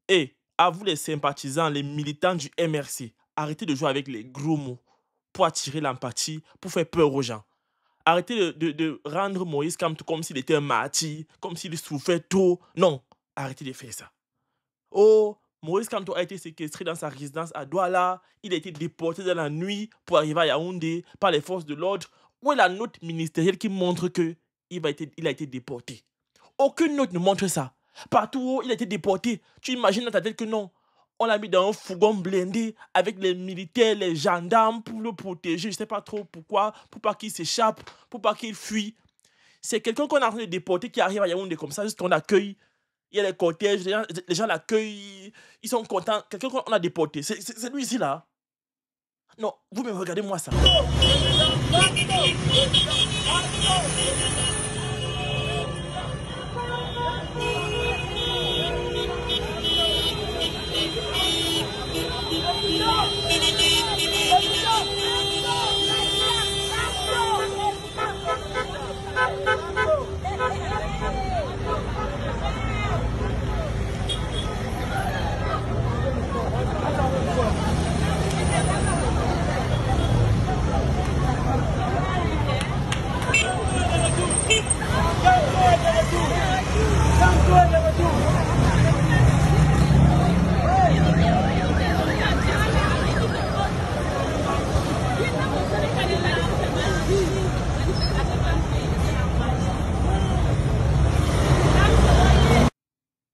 Et à vous les sympathisants, les militants du MRC, arrêtez de jouer avec les gros mots pour attirer l'empathie, pour faire peur aux gens. Arrêtez de rendre Moïse Kamto comme s'il était un martyr, comme s'il souffrait trop. Non, arrêtez de faire ça. Oh, Maurice Kamto a été séquestré dans sa résidence à Douala. Il a été déporté dans la nuit pour arriver à Yaoundé par les forces de l'ordre. Où est la note ministérielle qui montre qu'il a été déporté? Aucune note ne montre ça. Partout où il a été déporté, tu imagines dans ta tête que non. On l'a mis dans un fourgon blindé avec les militaires, les gendarmes pour le protéger. Je ne sais pas trop pourquoi, pour pas qu'il s'échappe, pour pas qu'il fuit. C'est quelqu'un qu'on a en train de déporter qui arrive à Yaoundé comme ça, juste qu'on accueille. Il y a les cortèges, les gens l'accueillent, ils sont contents. Quelqu'un qu'on a déporté, c'est lui ici là. Non, vous me regardez moi ça.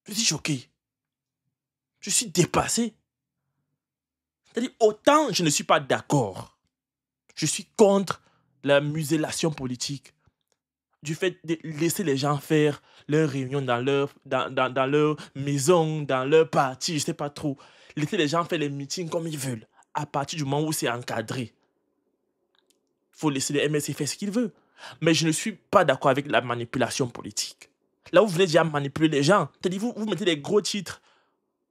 Je suis choqué. Je suis dépassé. C'est-à-dire, autant je ne suis pas d'accord. Je suis contre la muselation politique. Du fait de laisser les gens faire leurs réunions dans leur maison, dans leur parti, je ne sais pas trop. Laisser les gens faire les meetings comme ils veulent. À partir du moment où c'est encadré. Il faut laisser les MSC faire ce qu'ils veulent. Mais je ne suis pas d'accord avec la manipulation politique. Là, vous voulez déjà manipuler les gens. C'est-à-dire, vous mettez des gros titres.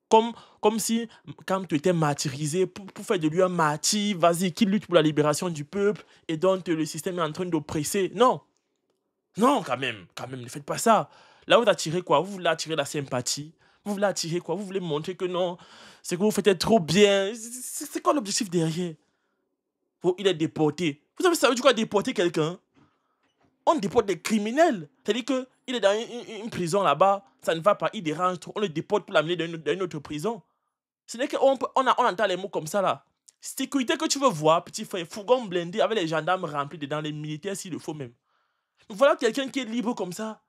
Comme si, quand tu étais martyrisé, pour faire de lui un martyr, vas-y, qui lutte pour la libération du peuple, et donc le système est en train d'oppresser. Non. Non, quand même, ne faites pas ça. Là, vous attirez quoi? Vous voulez attirer la sympathie? Vous voulez attirer quoi? Vous voulez montrer que non, c'est que vous faites trop bien. C'est quoi l'objectif derrière? Il est déporté. Vous savez, ça veut dire quoi déporter quelqu'un? On déporte des criminels. C'est-à-dire qu'il est dans une prison là-bas, ça ne va pas, il dérange trop, on le déporte pour l'amener dans une autre prison. Ce n'est qu'on on entend les mots comme ça là. Sécurité que tu veux voir, petit frère, fourgon blindé avec les gendarmes remplis dedans, les militaires s'il le faut même. Voilà quelqu'un qui est libre comme ça.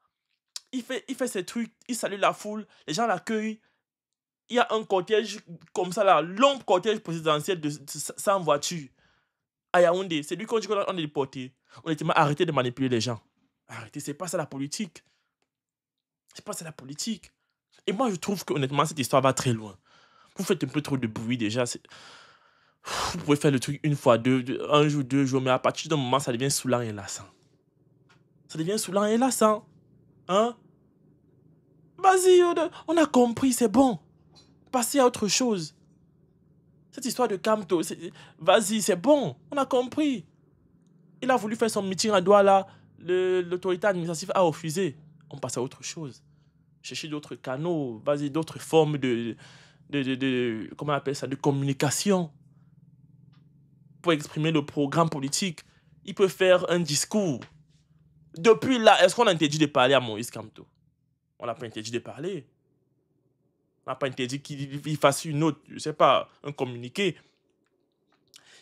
Il fait ses trucs, il salue la foule, les gens l'accueillent. Il y a un cortège comme ça là, long cortège présidentiel de 100 voitures. À Yaoundé, c'est lui qu'on dit qu'on est déporté. On était arrêté de manipuler les gens. Arrêtez, c'est pas ça la politique. C'est pas ça la politique. Et moi, je trouve que honnêtement, cette histoire va très loin. Vous faites un peu trop de bruit déjà. Vous pouvez faire le truc une fois, un jour, 2 jours, mais à partir d'un moment, ça devient saoulant et lassant. Ça devient saoulant et lassant. Hein? Vas-y, on a compris, c'est bon. Passez à autre chose. Cette histoire de Kamto, vas-y, c'est bon. On a compris. Il a voulu faire son meeting à Douala. L'autorité administrative a refusé. On passe à autre chose. Chercher d'autres canaux, vas-y, d'autres formes comment on appelle ça, de communication pour exprimer le programme politique. Il peut faire un discours. Depuis là, est-ce qu'on a interdit de parler à Moïse Kamto? On n'a pas interdit de parler. On n'a pas interdit qu'il fasse une autre, je ne sais pas, un communiqué.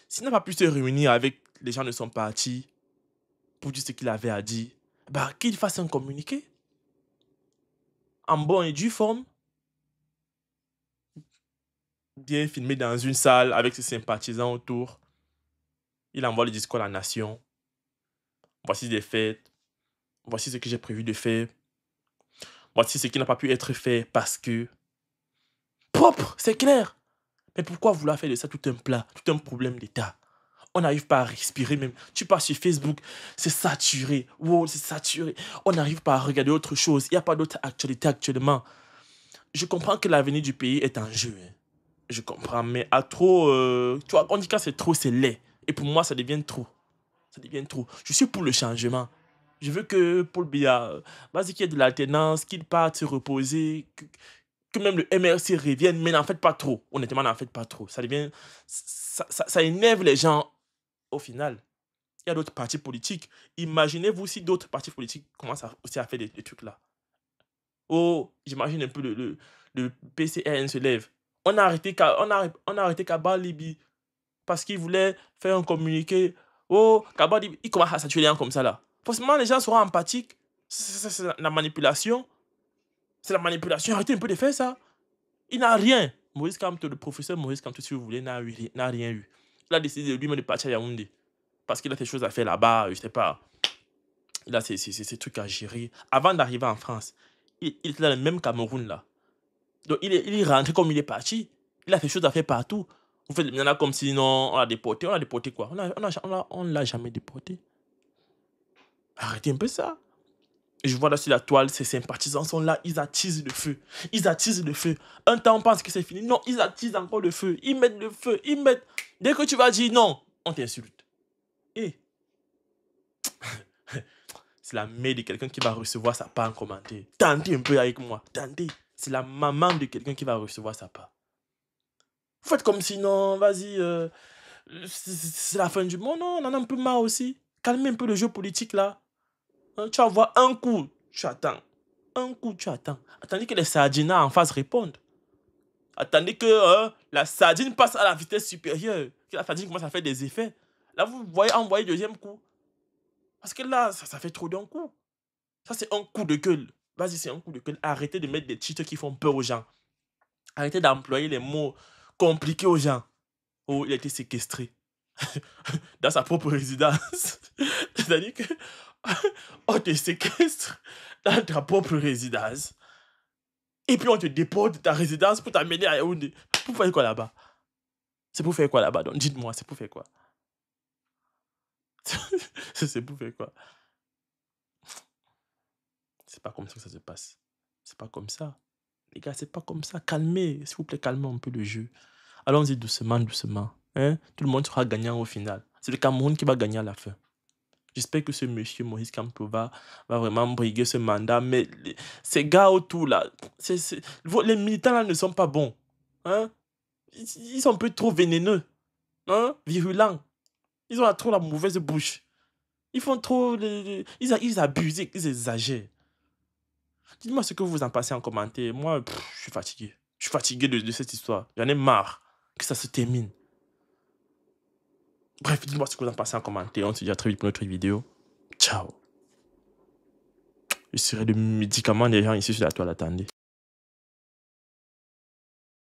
S'il n'a pas pu se réunir avec les gens de son parti pour dire ce qu'il avait à dire, bah, qu'il fasse un communiqué. En bonne et due forme. Bien filmé dans une salle avec ses sympathisants autour. Il envoie le discours à la nation. Voici des faits. Voici ce que j'ai prévu de faire. Voici ce qui n'a pas pu être fait parce que... Propre, c'est clair. Mais pourquoi vouloir faire de ça tout un plat, tout un problème d'État? On n'arrive pas à respirer même. Tu pars sur Facebook, c'est saturé. Wow, c'est saturé. On n'arrive pas à regarder autre chose. Il n'y a pas d'autre actualité actuellement. Je comprends que l'avenir du pays est en jeu. Hein. Je comprends, mais à trop... tu vois, on dit que c'est trop, c'est laid. Et pour moi, ça devient trop. Ça devient trop. Je suis pour le changement. Je veux que Paul Biya, vas-y qu'il y ait de l'alternance, qu'il parte se reposer, que même le MRC revienne, mais n'en faites pas trop. Honnêtement, n'en faites pas trop. Ça devient... Ça énerve les gens au final. Il y a d'autres partis politiques. Imaginez-vous si d'autres partis politiques commencent aussi à faire des trucs là. Oh, j'imagine un peu le PCRN se lève. On a arrêté Kaba Libi parce qu'il voulait faire un communiqué. Oh, Kaba Libi, il commence à saturer les gens comme ça là. Forcément, les gens seront empathiques. C'est la manipulation. C'est la manipulation. Arrêtez un peu de faire ça. Il n'a rien. Maurice Kamto, le professeur Maurice Kamto, si vous voulez, n'a rien eu. Il a décidé lui-même de partir à Yaoundé. Parce qu'il a des choses à faire là-bas, je sais pas. Il a ses trucs à gérer. Avant d'arriver en France, il était dans le même Cameroun là. Donc il est rentré comme il est parti. Il a fait des choses à faire partout. Vous faites maintenant comme si non, on l'a déporté. On l'a déporté quoi? On l'a jamais déporté. Arrêtez un peu ça. Et je vois là sur la toile, ses sympathisants sont là, ils attisent le feu. Ils attisent le feu. Un temps, on pense que c'est fini. Non, ils attisent encore le feu. Ils mettent le feu. Ils mettent... Dès que tu vas dire non, on t'insulte. Et c'est la mère de quelqu'un qui va recevoir sa part en commentaire. Tentez un peu avec moi. Tentez. C'est la maman de quelqu'un qui va recevoir sa part. Faites comme si non, vas-y, c'est la fin du monde. Non, on en a un peu marre aussi. Calmez un peu le jeu politique là. Hein, tu vas voir un coup, tu attends. Un coup, tu attends. Attendez que les sardinas en face répondent. Attendez que la sardine passe à la vitesse supérieure. Que la sardine commence à faire des effets. Là, vous voyez envoyer deuxième coup. Parce que là, ça fait trop d'un coup. Ça, c'est un coup de gueule. Vas-y, c'est un coup de gueule. Arrêtez de mettre des titres qui font peur aux gens. Arrêtez d'employer les mots compliqués aux gens. Oh, il a été séquestré. Dans sa propre résidence. C'est-à-dire que on te séquestre dans ta propre résidence. Et puis on te déporte de ta résidence pour t'amener à Yaoundé. Pour faire quoi là-bas? C'est pour faire quoi là-bas? Donc dites-moi, c'est pour faire quoi? C'est pour faire quoi? C'est pas comme ça que ça se passe. C'est pas comme ça. Les gars, c'est pas comme ça. Calmez, s'il vous plaît, calmez un peu le jeu. Allons-y doucement, doucement. Hein? Tout le monde sera gagnant au final. C'est le Cameroun qui va gagner à la fin. J'espère que ce monsieur Maurice Kamto va vraiment briguer ce mandat. Mais ces gars autour là, les militants là ne sont pas bons. Hein? Ils sont un peu trop vénéneux. Hein? Virulents. Ils ont trop la mauvaise bouche. Ils font trop... Ils abusent, ils exagèrent. Dites-moi ce que vous en pensez en commentaire. Moi, je suis fatigué. Je suis fatigué de cette histoire. J'en ai marre que ça se termine. Bref, dites-moi ce que vous en pensez en commentaire. On se dit à très vite pour notre vidéo. Ciao. Je serai le médicament des gens ici sur la toile. Attendez.